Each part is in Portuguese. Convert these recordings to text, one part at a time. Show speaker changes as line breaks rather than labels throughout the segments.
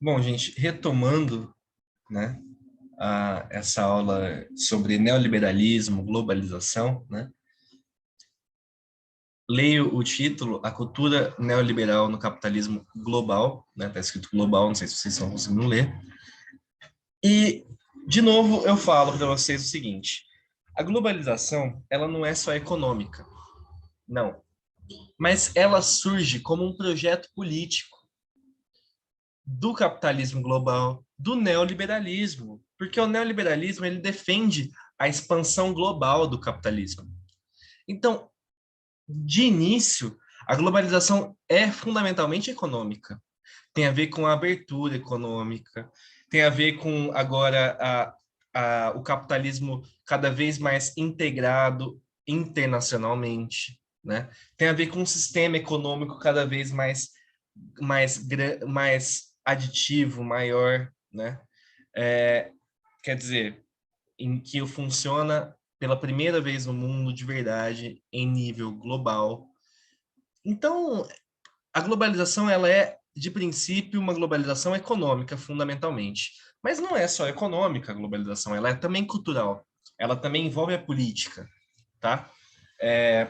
Bom, gente, retomando, né, essa aula sobre neoliberalismo, globalização, né, leio o título, A Cultura Neoliberal no Capitalismo Global, né, tá escrito global, não sei se vocês estão conseguindo ler, e, de novo, eu falo para vocês o seguinte, a globalização, ela não é só econômica, não, mas ela surge como um projeto político do capitalismo global, do neoliberalismo, porque o neoliberalismo ele defende a expansão global do capitalismo. Então, de início, a globalização é fundamentalmente econômica. Tem a ver com a abertura econômica, tem a ver com agora o capitalismo cada vez mais integrado internacionalmente, né? Tem a ver com um sistema econômico cada vez mais aditivo, maior, né? É, quer dizer, em que funciona pela primeira vez no mundo de verdade em nível global. Então, a globalização ela é de princípio uma globalização econômica fundamentalmente, mas não é só econômica a globalização, ela é também cultural. Ela também envolve a política, tá? É,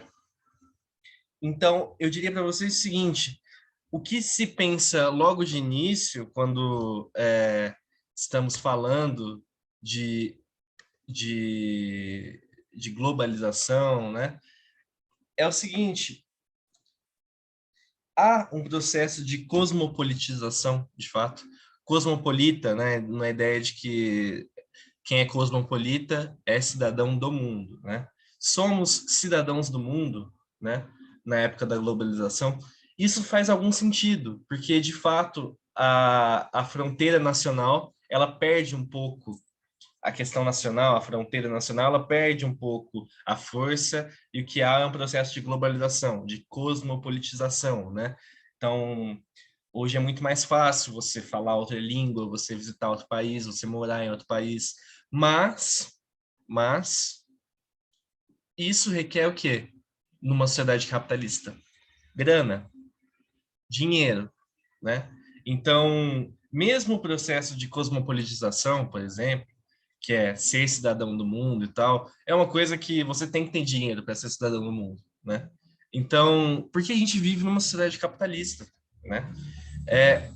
então, eu diria para vocês o seguinte: o que se pensa logo de início, quando estamos falando de, de, de globalização, né, é o seguinte: há um processo de cosmopolitização, de fato, cosmopolita, né, na ideia de que quem é cosmopolita é cidadão do mundo, né? Somos cidadãos do mundo, né? Na época da globalização. Isso faz algum sentido, porque de fato a fronteira nacional ela perde um pouco a questão nacional, a fronteira nacional, ela perde um pouco a força e o que há é um processo de globalização, de cosmopolitização, né? Então, hoje é muito mais fácil você falar outra língua, você visitar outro país, você morar em outro país, mas isso requer o quê? Numa sociedade capitalista? Grana, dinheiro, né? Então, mesmo o processo de cosmopolitização, por exemplo, que é ser cidadão do mundo e tal, é uma coisa que você tem que ter dinheiro para ser cidadão do mundo, né? Então, porque a gente vive numa sociedade capitalista, né? É,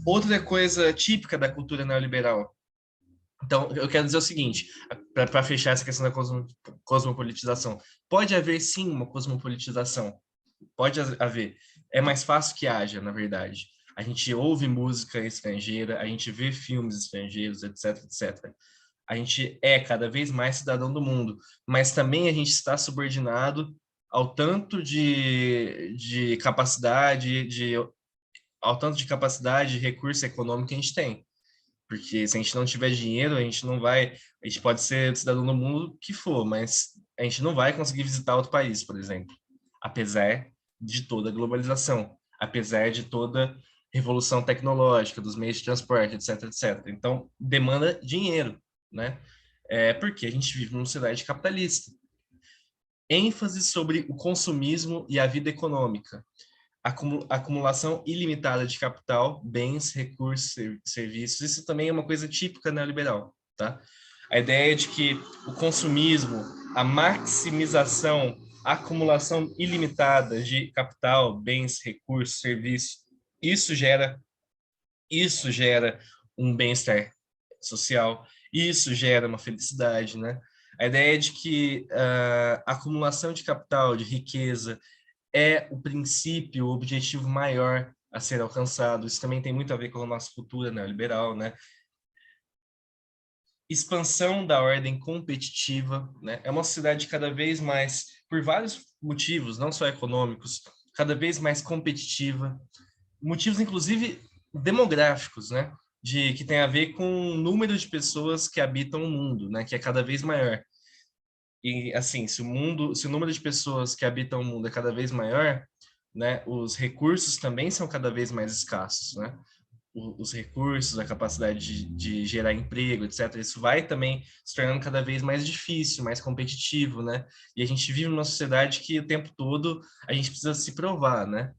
outra coisa típica da cultura neoliberal. Então, eu quero dizer o seguinte, para fechar essa questão da cosmopolitização, pode haver sim uma cosmopolitização, pode haver. É mais fácil que haja, na verdade. A gente ouve música estrangeira, a gente vê filmes estrangeiros, etc, etc. A gente é cada vez mais cidadão do mundo, mas também a gente está subordinado ao tanto de capacidade, ao tanto de capacidade e recurso econômico que a gente tem. Porque se a gente não tiver dinheiro, a gente não vai. A gente pode ser cidadão do mundo que for, mas a gente não vai conseguir visitar outro país, por exemplo. Apesar de toda a globalização, apesar de toda revolução tecnológica, dos meios de transporte, etc, etc. Então, demanda dinheiro, né? Porque a gente vive numa sociedade capitalista. ênfase sobre o consumismo e a vida econômica, acumulação ilimitada de capital, bens, recursos, serviços. Isso também é uma coisa típica neoliberal, tá? A ideia de que o consumismo, a maximização, a acumulação ilimitada de capital, bens, recursos, serviços, isso gera, isso gera um bem-estar social, isso gera uma felicidade, né? A ideia de que a acumulação de capital, de riqueza, é o princípio, o objetivo maior a ser alcançado. Isso também tem muito a ver com a nossa cultura neoliberal, né? Expansão da ordem competitiva, né? É uma sociedade cada vez mais, por vários motivos, não só econômicos, cada vez mais competitiva, motivos inclusive demográficos, né? De que tem a ver com o número de pessoas que habitam o mundo, né? Que é cada vez maior. E assim, se o número de pessoas que habitam o mundo é cada vez maior, né, os recursos também são cada vez mais escassos, né? Os recursos, a capacidade de gerar emprego, etc. Isso vai também se tornando cada vez mais difícil, mais competitivo, né? E a gente vive numa sociedade que o tempo todo a gente precisa se provar, né?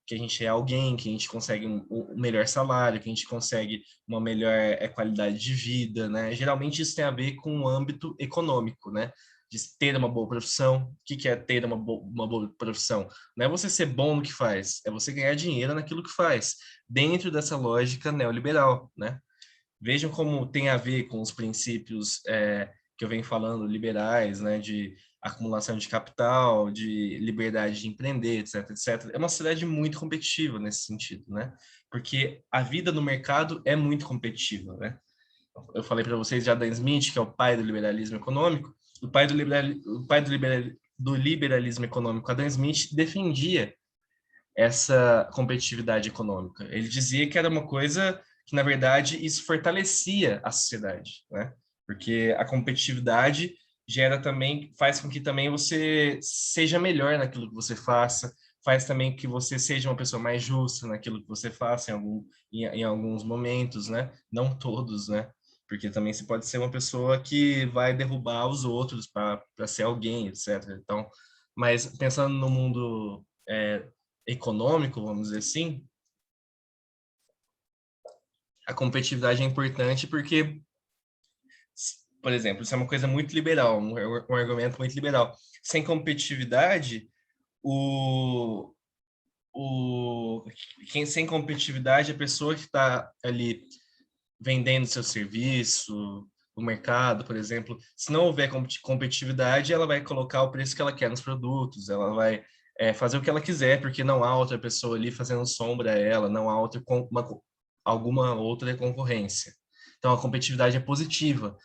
que a gente é alguém, que a gente consegue um melhor salário, que a gente consegue uma melhor qualidade de vida, né? Geralmente isso tem a ver com o âmbito econômico, né? De ter uma boa profissão. O que é ter uma boa profissão? Não é você ser bom no que faz, é você ganhar dinheiro naquilo que faz, dentro dessa lógica neoliberal, né? Vejam como tem a ver com os princípios que eu venho falando, liberais, né, de acumulação de capital, de liberdade de empreender, etc, etc. É uma sociedade muito competitiva nesse sentido, né? Porque a vida no mercado é muito competitiva, né? Eu falei para vocês de Adam Smith, que é o pai do liberalismo econômico. O pai do liberalismo econômico, Adam Smith, defendia essa competitividade econômica. Ele dizia que era uma coisa que, na verdade, isso fortalecia a sociedade, né? Porque a competitividade gera também, faz com que também você seja melhor naquilo que você faça, faz também que você seja uma pessoa mais justa naquilo que você faça em alguns momentos, né? Não todos, né? Porque também você pode ser uma pessoa que vai derrubar os outros para ser alguém, etc. Então, mas pensando no mundo econômico, vamos dizer assim, a competitividade é importante porque, por exemplo, isso é uma coisa muito liberal, um argumento muito liberal. Sem competitividade, o, sem competitividade, a pessoa que está ali vendendo seu serviço, o mercado, por exemplo, se não houver competitividade, ela vai colocar o preço que ela quer nos produtos, ela vai fazer o que ela quiser, porque não há outra pessoa ali fazendo sombra a ela, não há alguma outra concorrência. Então, a competitividade é positiva.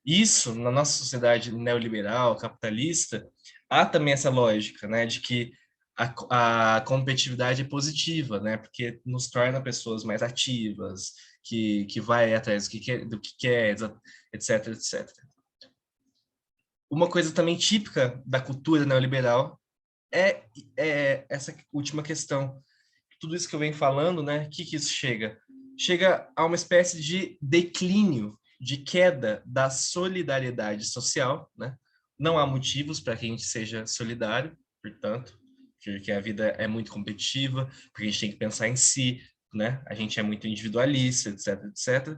Isso, na nossa sociedade neoliberal, capitalista, há também essa lógica, né, de que a competitividade é positiva, né, porque nos torna pessoas mais ativas, que vai atrás do que quer, etc, etc. Uma coisa também típica da cultura neoliberal é, é essa última questão. Tudo isso que eu venho falando, né? O que isso chega? Chega a uma espécie de declínio, de queda da solidariedade social, né? Não há motivos para que a gente seja solidário, portanto, porque a vida é muito competitiva, porque a gente tem que pensar em si, né? A gente é muito individualista, etc, etc.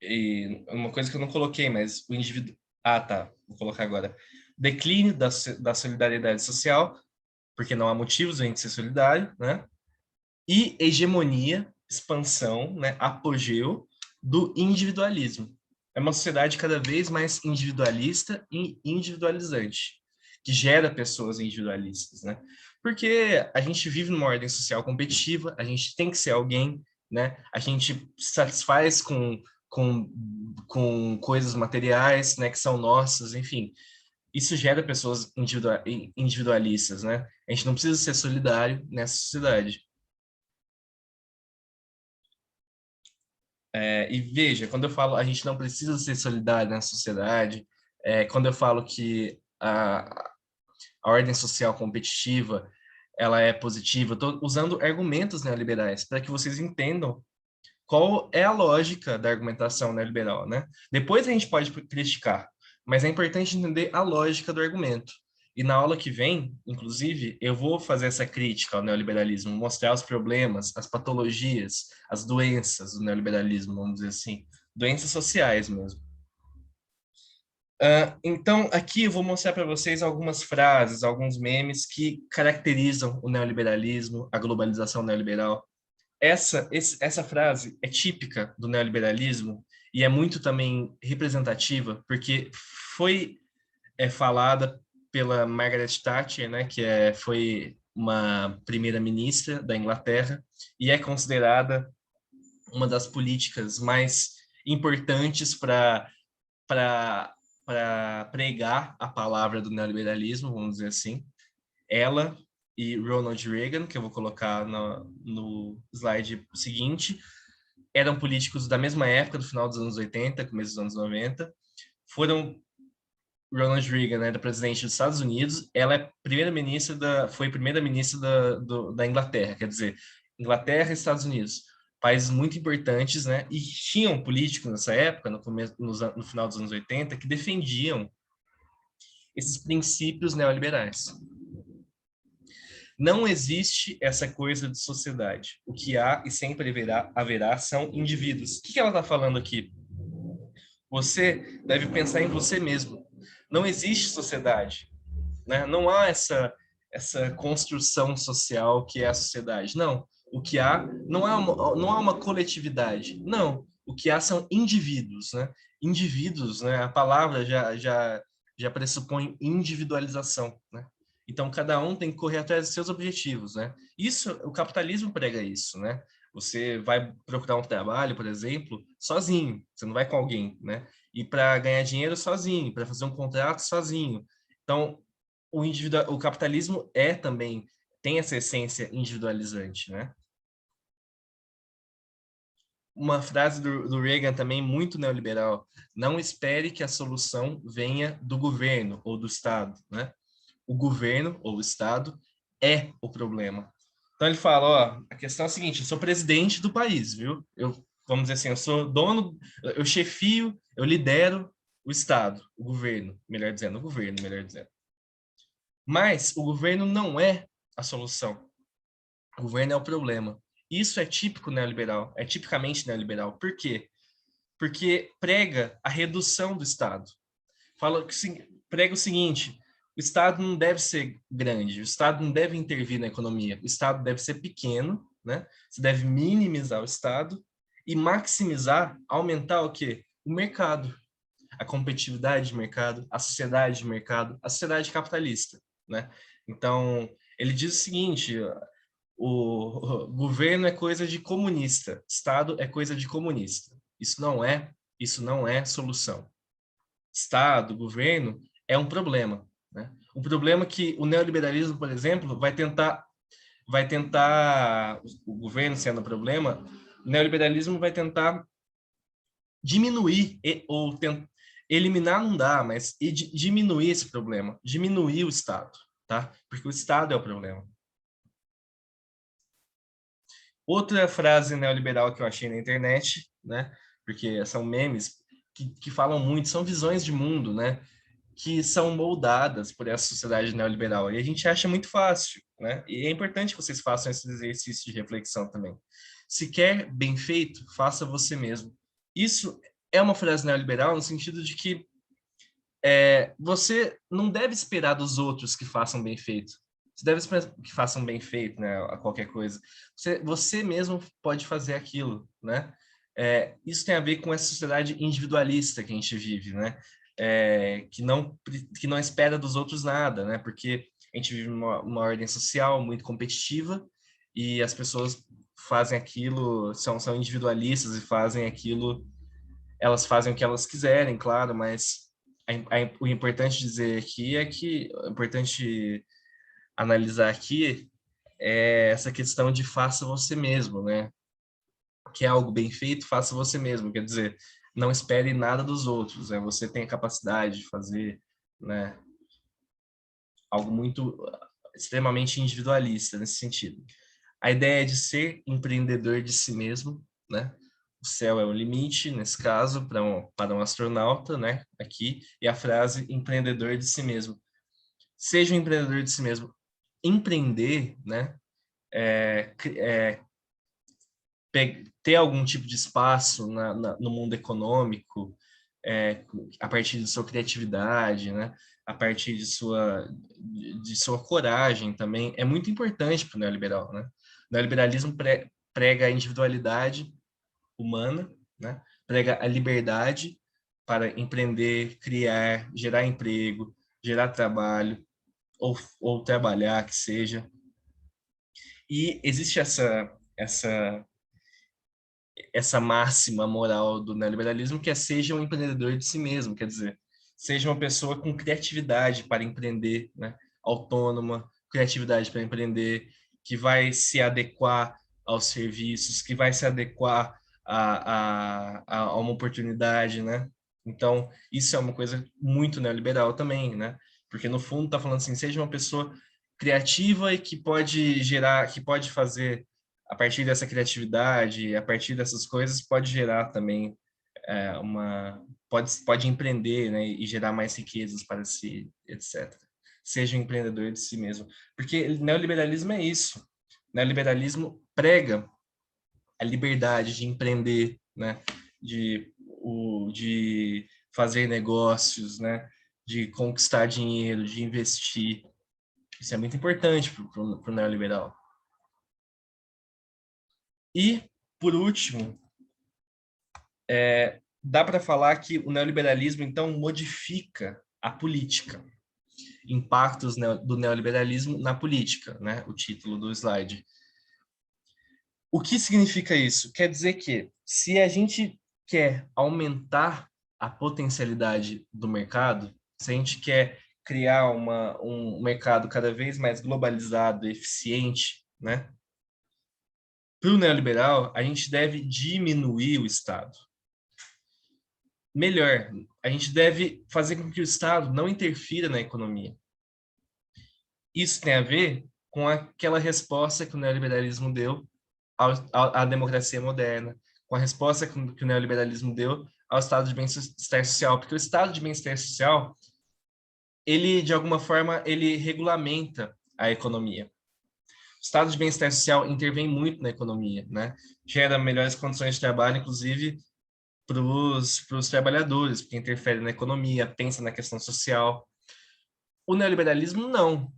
E uma coisa que eu não coloquei, mas o indivíduo... Ah, tá. Vou colocar agora. Declínio da solidariedade social, porque não há motivos a gente ser solidário, né? E hegemonia, expansão, né? Apogeu do individualismo. É uma sociedade cada vez mais individualista e individualizante, que gera pessoas individualistas, né? Porque a gente vive numa ordem social competitiva, a gente tem que ser alguém, né? A gente se satisfaz com, com coisas materiais, né, que são nossas, enfim. Isso gera pessoas individualistas, né? A gente não precisa ser solidário nessa sociedade. E veja, quando eu falo a gente não precisa ser solidário na sociedade, quando eu falo que a ordem social competitiva ela é positiva, estou usando argumentos neoliberais para que vocês entendam qual é a lógica da argumentação neoliberal, né? Depois a gente pode criticar, mas é importante entender a lógica do argumento. E na aula que vem, inclusive, eu vou fazer essa crítica ao neoliberalismo, mostrar os problemas, as patologias, as doenças do neoliberalismo, vamos dizer assim, doenças sociais mesmo. Então, aqui eu vou mostrar para vocês algumas frases, alguns memes que caracterizam o neoliberalismo, a globalização neoliberal. Essa frase é típica do neoliberalismo e é muito também representativa, porque foi falada pela Margaret Thatcher, né, que foi uma primeira-ministra da Inglaterra e é considerada uma das políticas mais importantes para pregar a palavra do neoliberalismo, vamos dizer assim. Ela e Ronald Reagan, que eu vou colocar no slide seguinte, eram políticos da mesma época, do final dos anos 80, começo dos anos 90. Foram Ronald Reagan, né, da presidente dos Estados Unidos, ela é foi primeira-ministra da Inglaterra, quer dizer, Inglaterra e Estados Unidos, países muito importantes, né, e tinham políticos nessa época, no final dos anos 80, que defendiam esses princípios neoliberais. Não existe essa coisa de sociedade. O que há e sempre haverá são indivíduos. O que ela está falando aqui? Você deve pensar em você mesmo. Não existe sociedade, né? Não há essa construção social que é a sociedade. Não. O que há não há uma coletividade. Não. O que há são indivíduos, né? Indivíduos, né? A palavra já pressupõe individualização, né? Então cada um tem que correr atrás dos seus objetivos, né? Isso, o capitalismo prega isso, né? Você vai procurar um trabalho, por exemplo, sozinho. Você não vai com alguém, né? E para ganhar dinheiro sozinho, para fazer um contrato sozinho. Então, o capitalismo também tem essa essência individualizante, né? Uma frase do Reagan também muito neoliberal: não espere que a solução venha do governo ou do Estado, né? O governo ou o Estado é o problema. Então ele fala, ó, a questão é a seguinte: eu sou presidente do país, viu? Vamos dizer assim, eu sou dono, eu chefio, eu lidero o Estado, o governo, melhor dizendo, o governo, melhor dizendo. Mas o governo não é a solução. O governo é o problema. Isso é típico neoliberal, é tipicamente neoliberal. Por quê? Porque prega a redução do Estado. Prega o seguinte: o Estado não deve ser grande, o Estado não deve intervir na economia, o Estado deve ser pequeno, né? Você deve minimizar o Estado e maximizar, aumentar o quê? O mercado, a competitividade de mercado, a sociedade de mercado, a sociedade capitalista, né? Então, ele diz o seguinte: o governo é coisa de comunista, Estado é coisa de comunista. Isso não é solução. Estado, governo é um problema, né? Um problema que o neoliberalismo, por exemplo, vai tentar o governo sendo o problema, o neoliberalismo vai tentar diminuir ou eliminar não dá, mas diminuir esse problema, diminuir o Estado, tá? Porque o Estado é o problema. Outra frase neoliberal que eu achei na internet, né? Porque são memes que falam muito, são visões de mundo, né? Que são moldadas por essa sociedade neoliberal. E a gente acha muito fácil, né? E é importante que vocês façam esse exercício de reflexão também. Se quer bem feito, faça você mesmo. Isso é uma frase neoliberal no sentido de que você não deve esperar dos outros que façam bem feito. Você deve esperar que façam bem feito, né, a qualquer coisa. Você mesmo pode fazer aquilo, né? Isso tem a ver com essa sociedade individualista que a gente vive, né? Que não espera dos outros nada, né? Porque a gente vive uma ordem social muito competitiva e as pessoas fazem aquilo, são individualistas e fazem aquilo, elas fazem o que elas quiserem, claro, mas o importante dizer aqui é que o importante analisar aqui é essa questão de faça você mesmo, né? Que é algo bem feito, faça você mesmo. Quer dizer, não espere nada dos outros, né? Você tem a capacidade de fazer, né? Algo muito extremamente individualista nesse sentido. A ideia de ser empreendedor de si mesmo, né? O céu é o limite, nesse caso, para um astronauta, né? Aqui, e a frase empreendedor de si mesmo. Seja um empreendedor de si mesmo. Empreender, né? Ter algum tipo de espaço no mundo econômico, a partir de sua criatividade, né? A partir de sua coragem também, é muito importante para o neoliberal, né? O neoliberalismo prega a individualidade humana, né? Prega a liberdade para empreender, criar, gerar emprego, gerar trabalho, ou trabalhar, que seja. E existe essa máxima moral do neoliberalismo, que é seja um empreendedor de si mesmo, quer dizer, seja uma pessoa com criatividade para empreender, né? Autônoma, criatividade para empreender, que vai se adequar aos serviços, que vai se adequar a uma oportunidade, né? Então, isso é uma coisa muito neoliberal também, né? Porque no fundo está falando assim, seja uma pessoa criativa e que pode gerar, que pode fazer a partir dessa criatividade, a partir dessas coisas, pode gerar também pode empreender, né, e gerar mais riquezas para si, etc. seja um empreendedor de si mesmo. Porque neoliberalismo é isso. Neoliberalismo prega a liberdade de empreender, né? De fazer negócios, né? De conquistar dinheiro, de investir. Isso é muito importante para o neoliberal. E, por último, dá para falar que o neoliberalismo, então, modifica a política. Impactos do neoliberalismo na política, né? O título do slide. O que significa isso? Quer dizer que, se a gente quer aumentar a potencialidade do mercado, se a gente quer criar um mercado cada vez mais globalizado, eficiente, né? Para o neoliberal, a gente deve diminuir o Estado. Melhor, a gente deve fazer com que o Estado não interfira na economia. Isso tem a ver com aquela resposta que o neoliberalismo deu à democracia moderna, com a resposta que o neoliberalismo deu ao estado de bem-estar social, porque o estado de bem-estar social, ele, de alguma forma, ele regulamenta a economia. O estado de bem-estar social intervém muito na economia, né? Gera melhores condições de trabalho, inclusive para os trabalhadores, porque interfere na economia, pensa na questão social. O neoliberalismo, não.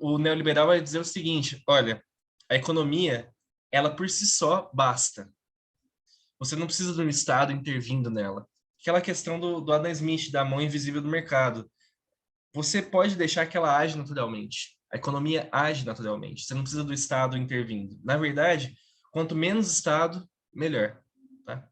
O neoliberal vai dizer o seguinte, olha, a economia, ela por si só basta. Você não precisa de um Estado intervindo nela. Aquela questão do Adam Smith, da mão invisível do mercado. Você pode deixar que ela age naturalmente. A economia age naturalmente. Você não precisa do Estado intervindo. Na verdade, quanto menos Estado, melhor. Tá?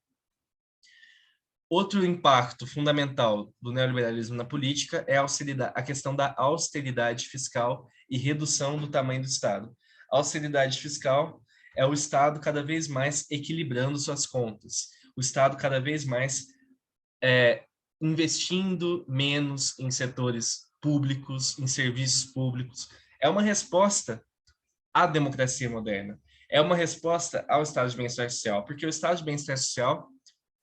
Outro impacto fundamental do neoliberalismo na política é a questão da austeridade fiscal e redução do tamanho do Estado. A austeridade fiscal é o Estado cada vez mais equilibrando suas contas, o Estado cada vez mais investindo menos em setores públicos, em serviços públicos. É uma resposta à democracia moderna. É uma resposta ao Estado de bem-estar social, porque o Estado de bem-estar social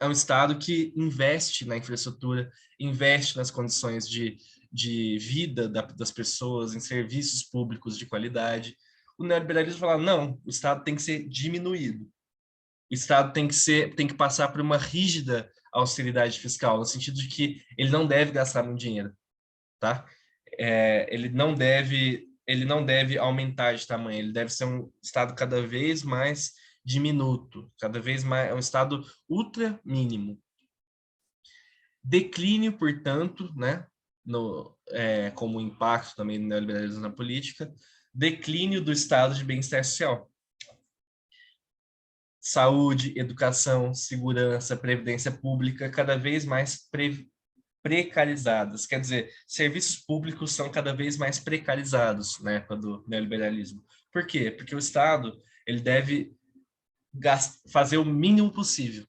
é um Estado que investe na infraestrutura, investe nas condições de vida das pessoas, em serviços públicos de qualidade. O neoliberalismo fala, não, o Estado tem que ser diminuído. O Estado tem que passar por uma rígida austeridade fiscal, no sentido de que ele não deve gastar muito dinheiro, tá? Ele não deve aumentar de tamanho, ele deve ser um Estado cada vez mais diminuto, cada vez mais, é um Estado ultra mínimo. Declínio, portanto, né, como impacto também do neoliberalismo na política, declínio do Estado de bem-estar social. Saúde, educação, segurança, previdência pública cada vez mais precarizadas. Quer dizer, serviços públicos são cada vez mais precarizados na época do neoliberalismo. Por quê? Porque o Estado ele deve fazer o mínimo possível.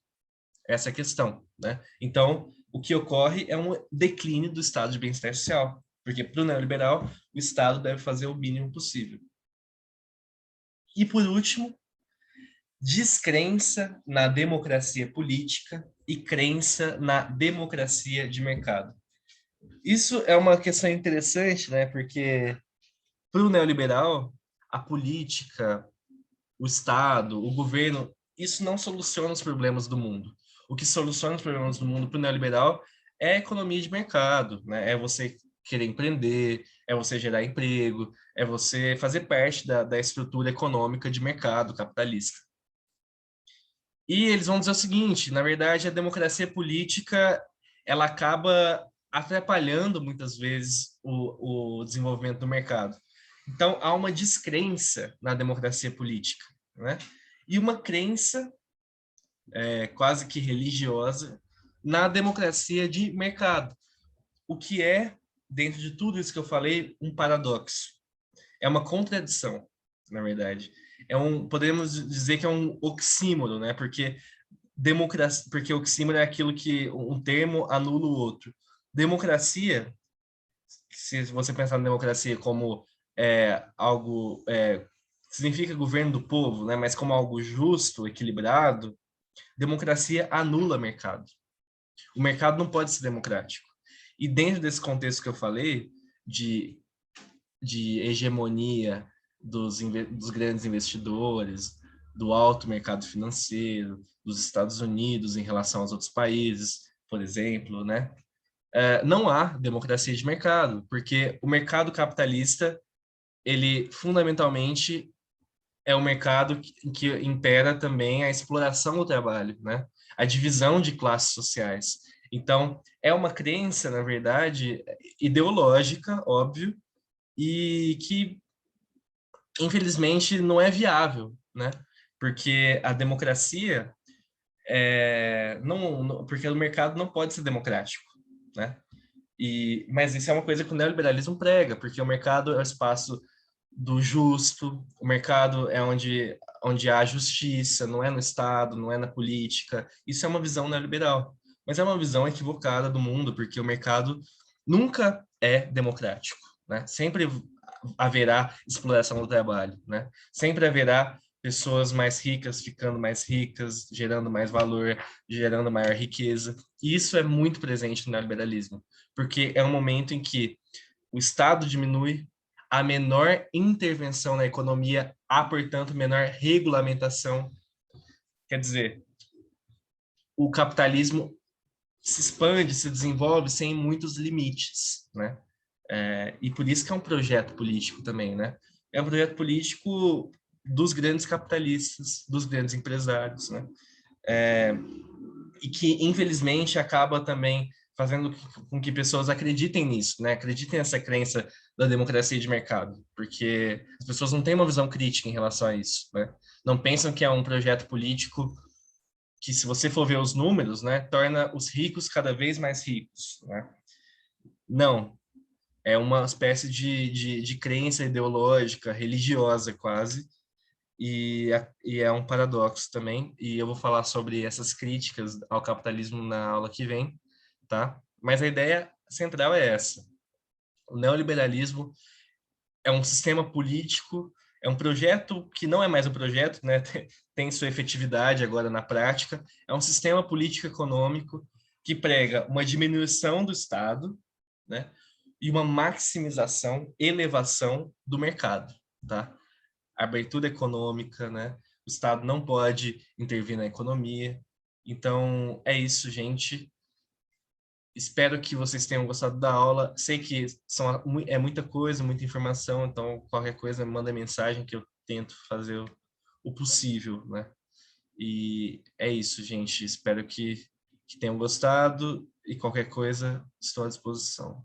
Essa é a questão, né? Então, o que ocorre é um declínio do estado de bem-estar social, porque para o neoliberal, o Estado deve fazer o mínimo possível. E, por último, descrença na democracia política e crença na democracia de mercado. Isso é uma questão interessante, né? Porque para o neoliberal, a política, o Estado, o governo, isso não soluciona os problemas do mundo. O que soluciona os problemas do mundo para o neoliberal é a economia de mercado, né? É você querer empreender, é você gerar emprego, é você fazer parte da estrutura econômica de mercado capitalista. E eles vão dizer o seguinte, na verdade, a democracia política, ela acaba atrapalhando, muitas vezes, o desenvolvimento do mercado. Então, há uma descrença na democracia política, né? E uma crença quase que religiosa na democracia de mercado, o que é, dentro de tudo isso que eu falei, um paradoxo. É uma contradição, na verdade. Podemos dizer que é um oxímoro, né? Porque oxímoro é aquilo que um termo anula o outro. Democracia, se você pensar na democracia como algo significa governo do povo, né? Mas como algo justo, equilibrado, democracia anula mercado. O mercado não pode ser democrático. E dentro desse contexto que eu falei, de de hegemonia dos grandes investidores, do alto mercado financeiro, dos Estados Unidos em relação aos outros países, por exemplo, né? Não há democracia de mercado, porque o mercado capitalista, ele fundamentalmente é um mercado que impera também a exploração do trabalho, né? A divisão de classes sociais. Então, é uma crença, na verdade, ideológica, óbvio, e que, infelizmente, não é viável, né? Porque a democracia porque o mercado não pode ser democrático, né? Mas isso é uma coisa que o neoliberalismo prega, porque o mercado é o espaço do justo, o mercado é onde há justiça, não é no Estado, não é na política. Isso é uma visão neoliberal, mas é uma visão equivocada do mundo, porque o mercado nunca é democrático, né? Sempre haverá exploração do trabalho, né? Sempre haverá pessoas mais ricas ficando mais ricas, gerando mais valor, gerando maior riqueza. E isso é muito presente no neoliberalismo, porque é um momento em que o Estado diminui, a menor intervenção na economia, há, portanto, menor regulamentação. Quer dizer, o capitalismo se expande, se desenvolve sem muitos limites, né? E por isso que é um projeto político também, né? É um projeto político dos grandes capitalistas, dos grandes empresários, né? E que, infelizmente, acaba também fazendo com que pessoas acreditem nisso, né? Acreditem nessa crença da democracia de mercado, porque as pessoas não têm uma visão crítica em relação a isso, né? Não pensam que é um projeto político que, se você for ver os números, né, torna os ricos cada vez mais ricos, né? Não, é uma espécie de crença ideológica, religiosa quase, e é um paradoxo também, e eu vou falar sobre essas críticas ao capitalismo na aula que vem, tá? Mas a ideia central é essa. O neoliberalismo é um sistema político, é um projeto que não é mais um projeto, né? Tem sua efetividade agora na prática, é um sistema político econômico que prega uma diminuição do Estado, né? E uma maximização, elevação do mercado, tá? Abertura econômica, né? O Estado não pode intervir na economia. Então, é isso, gente. Espero que vocês tenham gostado da aula. Sei que é muita coisa, muita informação, então qualquer coisa manda mensagem que eu tento fazer o possível, né? E é isso, gente. Espero que tenham gostado e qualquer coisa estou à disposição.